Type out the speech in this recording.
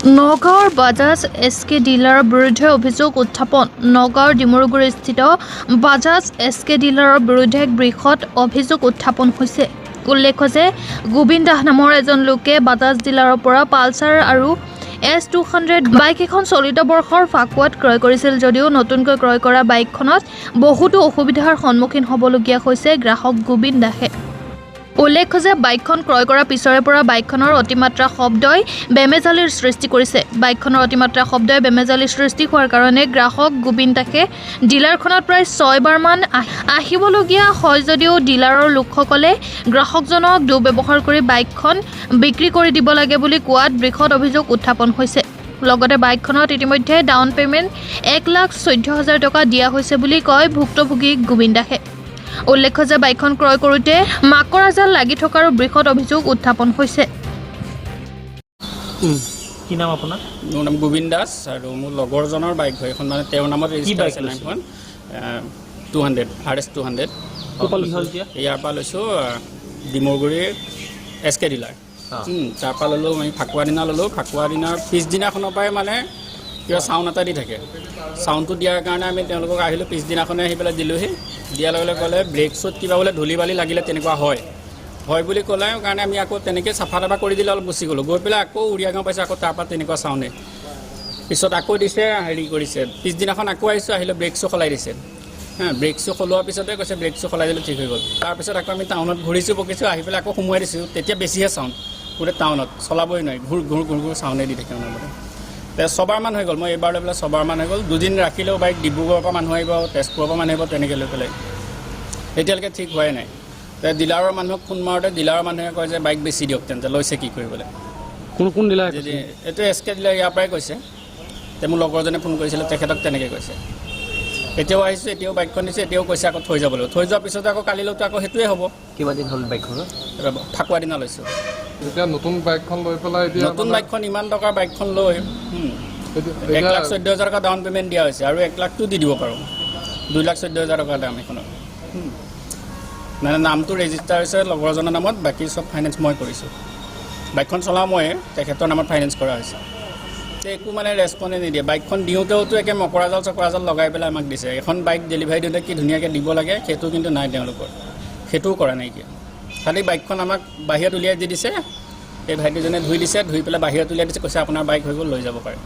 নগাঁৱৰ বাজাজ এছ.কে ডিলাৰৰ বিৰুদ্ধে অভিযোগ উত্থাপন। নগাঁৱৰ ডিমৰুগুৰিস্থিত বাজাজ এছ.কে ডিলাৰৰ বিৰুদ্ধে এক বৃহৎ অভিযোগ উত্থাপন হৈছে। উল্লেখ্য যে গোবিন্দ দাস নামৰ এজন লোকে বাজাজ ডিলাৰৰ পৰা পালচাৰ আৰু S200 বাইক এখন চলিত বৰ্ষৰ ফাকুৱাত ক্ৰয় কৰিছিল যদিও নতুনকৈ ক্ৰয় কৰা বাইকখনত বহুতো অসুবিধাৰ সন্মুখীন হ'বলগীয়া হৈছে গ্ৰাহক গোবিন্দ দাসে। উল্লেখ্য যে বাইকখন ক্ৰয় কৰাৰ পিছৰে পৰা বাইকখনৰ অতিমাত্ৰা শব্দই বেমেজালিৰ সৃষ্টি কৰিছে। বাইকখনৰ অতিমাত্ৰা শব্দই বেমেজালিৰ সৃষ্টি হোৱাৰ কাৰণে গ্ৰাহক গোবিন্দ দাসে ডিলাৰখনত প্ৰায় 6বাৰমান আহিবলগীয়া হয় যদিও ডিলাৰৰ লোকসকলে গ্ৰাহকজনক দুৰ্ব্যৱহাৰ কৰি বাইকখন বিক্ৰী কৰি দিব লাগে বুলি কোৱাত বৃহৎ অভিযোগ উত্থাপন হৈছে। লগতে বাইকখনত ইতিমধ্যে ডাউন পে'মেণ্ট 1,14,000 টকা দিয়া হৈছে বুলি কয় ভুক্তভোগী গোবিন্দ দাসে। উল্লেখ্য যে বাইকখন ক্ৰয় কৰোঁতে মাকৰা জাল লাগি থকাৰো বৃহৎ অভিযোগ উত্থাপন হৈছে। কি নাম আপোনাৰ? মোৰ নাম গোবিন্দ দাস আৰু মোৰ লগৰজনৰ বাইক হয় এখন, মানে তেওঁৰ নামত ৰেজিষ্টাৰ আছে এখন 200 RS200। ইয়াৰ পৰা লৈছোঁ ডিমৰুগুৰিৰ এছ.কে ডিলাৰ। তাৰপৰা ল'লোঁ আমি ফাকুৱা দিনা ল'লোঁ। ফাকুৱা দিনাৰ পিছদিনাখনৰ পৰাই মানে কিবা চাউণ্ড এটা দি থাকে। চাউণ্ডটো দিয়াৰ কাৰণে আমি তেওঁলোকক আহিলোঁ, পিছদিনাখনে আহি পেলাই দিলোঁহি। দিয়াৰ লগে লগে ক'লে ব্ৰেক শ্বুত কিবা বোলে ধূলি বালি লাগিলে তেনেকুৱা হয় বুলি ক'লে কাৰণে আমি আকৌ তেনেকৈ চাফা তাফা কৰি দিলে অলপ গুচি গ'লোঁ। গৈ পেলাই আকৌ উৰিয়াগাঁও পাইছোঁ, আকৌ তাৰপৰা তেনেকুৱা চাউণ্ডে। পিছত আকৌ দিছে, হেৰি কৰিছে। পিছদিনাখন আকৌ আহিছোঁ, আহিলে ব্ৰেক শ্বু সলাই দিছে। ব্ৰেক শ্বু সলোৱাৰ পিছতে কৈছে ব্ৰেক শ্বু সলাই দিলোঁ, ঠিক হৈ গ'ল। তাৰপিছত আকৌ আমি টাউনত ঘূৰিছোঁ পকিছোঁ, আহি পেলাই আকৌ সোমোৱাই দিছোঁ। তেতিয়া বেছিহে চাউণ্ড গোটেই টাউনত, চলাবই নোৱাৰি, ঘূৰ ঘূৰ চাউণ্ডে দি থাকে অনবৰতে। 6বাৰমান হৈ গ'ল। মই এইবাৰ লৈ পেলাই 6বাৰমান হৈ গ'ল। 2 দিন ৰাখিলেও বাইক ডিব্ৰুগড়ৰ পৰা মানুহ আহিব, তেজপুৰৰ পৰা মানুহ আহিব, তেনেকৈ লৈ পেলাই এতিয়ালৈকে ঠিক হোৱাই নাই। ডিলাৰৰ মানুহক ফোন মাৰোঁতে ডিলাৰৰ মানুহে কয় যে বাইক বেছি দিয়ক, তেন্তে লৈছে কি কৰিবলৈ। কোন ডিলাৰ? যদি এইটো এছ.কে ডিলাৰ, ইয়াৰ পৰাই কৈছে। মোৰ লগৰজনে ফোন কৰিছিলে, তেখেতক তেনেকৈ কৈছে। এতিয়াও আহিছোঁ, এতিয়াও বাইকখন দিছে, এতিয়াও কৈছে আকৌ থৈ যাবলৈ। থৈ যোৱাৰ পিছতে আকৌ কালিলৈতো আকৌ সেইটোৱে হ'ব। কিমান দিন হ'ল বাইকখন? ফাকুৱা দিনা লৈছোঁ। এতিয়া নতুন বাইকখন লৈ পেলাই নতুন বাইকখন ইমান টকাৰ বাইকখন লৈ 1,14,000 টকা ডাউন পে'মেণ্ট দিয়া হৈছে আৰু 1 লাখটো দি দিব পাৰোঁ। 2,14,000 টকা দাম এইখনৰ। মানে নামটো ৰেজিষ্টাৰ হৈছে লগৰজনৰ নামত, বাকী চব ফাইনেন্স মই কৰিছোঁ। বাইকখন চলাওঁ ময়ে, তেখেতৰ নামত ফাইনেন্স কৰা হৈছে। একো মানে ৰেচপণ্ডে নিদিয়ে। বাইকখন দিওঁতেওতো একে মকৰা জাল লগাই পেলাই আমাক দিছে। এখন বাইক ডেলিভাৰী দিওঁতে কি ধুনীয়াকৈ দিব লাগে, সেইটো কিন্তু নাই তেওঁলোকৰ, সেইটোও কৰা নাইকিয়া। খালি বাইকখন আমাক বাহিৰত উলিয়াই দি দিছে। এই ভাইটিজনে ধুই দিছে, ধুই পেলাই বাহিৰত উলিয়াই দিছে, কৈছে আপোনাৰ বাইক হৈ গ'ল, লৈ যাব পাৰে।